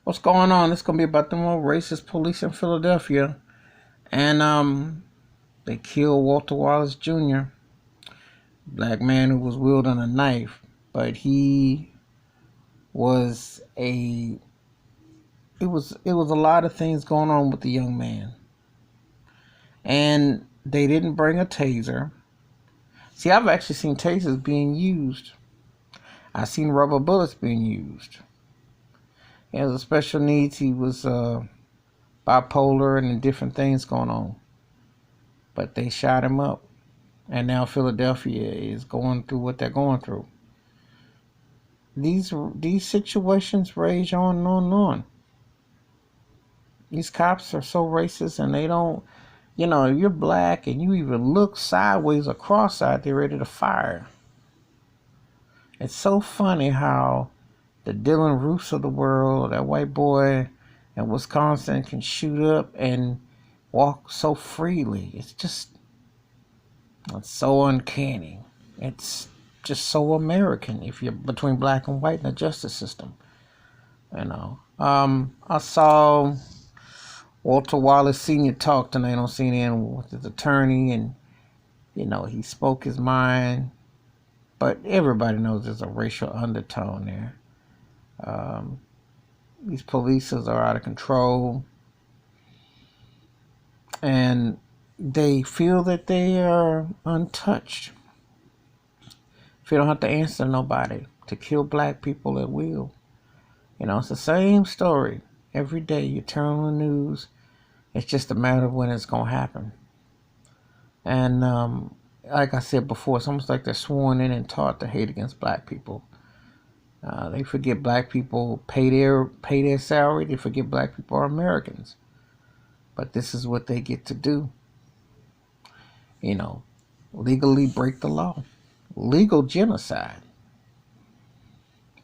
What's going on? It's gonna be about the more racist police in Philadelphia, and they killed Walter Wallace Jr., black man who was wielding a knife, but he was a it was a lot of things going on with the young man, and they didn't bring a taser. See, I've actually seen tasers being used. I've seen rubber bullets being used. He has a special needs. He was bipolar and different things going on, but they shot him up. And now Philadelphia is going through what they're going through. These situations rage on and on and on. These cops are so racist, and they don't, if you're black and you even look sideways or cross-eyed, they're ready to fire. It's so funny how the Dylan Roofs of the world, that white boy in Wisconsin, can shoot up and walk so freely. It's so uncanny. It's just so American if you're between black and white in the justice system. I saw Walter Wallace Sr. talk tonight on CNN with his attorney, and he spoke his mind, but everybody knows there's a racial undertone there. These policers are out of control, and they feel that they are untouched. If you don't have to answer to nobody, to kill black people at will. It's the same story. Every day you turn on the news, it's just a matter of when it's going to happen. And like I said before, it's almost like they're sworn in and taught to hate against black people. They forget black people pay their salary. They forget black people are Americans. But this is what they get to do. Legally break the law. Legal genocide.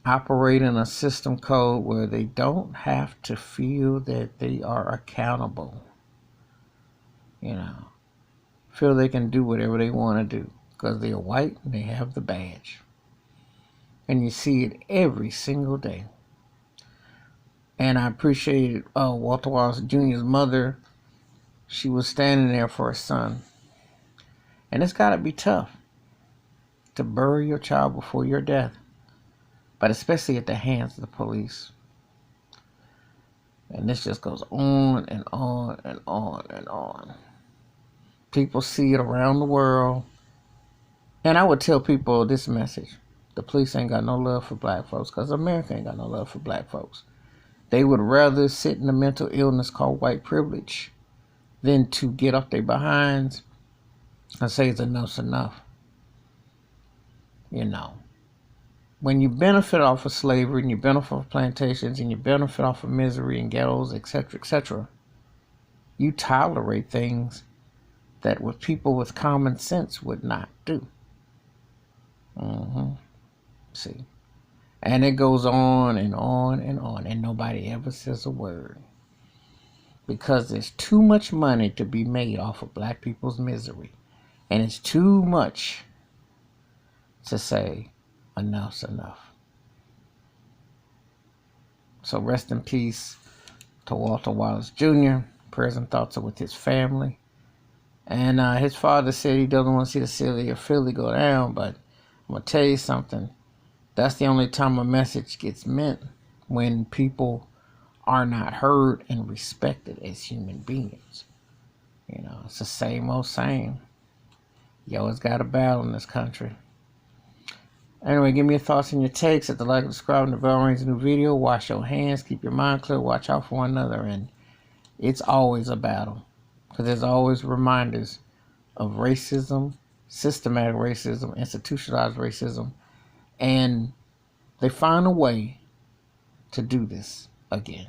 Operate in a system code where they don't have to feel that they are accountable. Feel they can do whatever they want to do because they're white and they have the badge. And you see it every single day. And I appreciated Walter Wallace Jr.'s mother. She was standing there for her son. And it's got to be tough to bury your child before your death, but especially at the hands of the police. And this just goes on and on and on and on. People see it around the world. And I would tell people this message. The police ain't got no love for black folks because America ain't got no love for black folks. They would rather sit in a mental illness called white privilege than to get off their behinds and say it's enough's enough. When you benefit off of slavery and you benefit off of plantations and you benefit off of misery and ghettos, etc., you tolerate things that what people with common sense would not do. See? And it goes on and on and on, and nobody ever says a word. Because there's too much money to be made off of black people's misery. And it's too much to say enough's enough. So rest in peace to Walter Wallace Jr. Prayers and thoughts are with his family. And his father said he doesn't want to see the city of Philly go down, but I'm going to tell you something. That's the only time a message gets meant, when people are not heard and respected as human beings. It's the same old saying. You always got a battle in this country. Anyway, give me your thoughts and your takes at the like, subscribe, and the bell rings. A new video. Wash your hands. Keep your mind clear. Watch out for one another. And it's always a battle. Because there's always reminders of racism, systematic racism, institutionalized racism. And they find a way to do this again.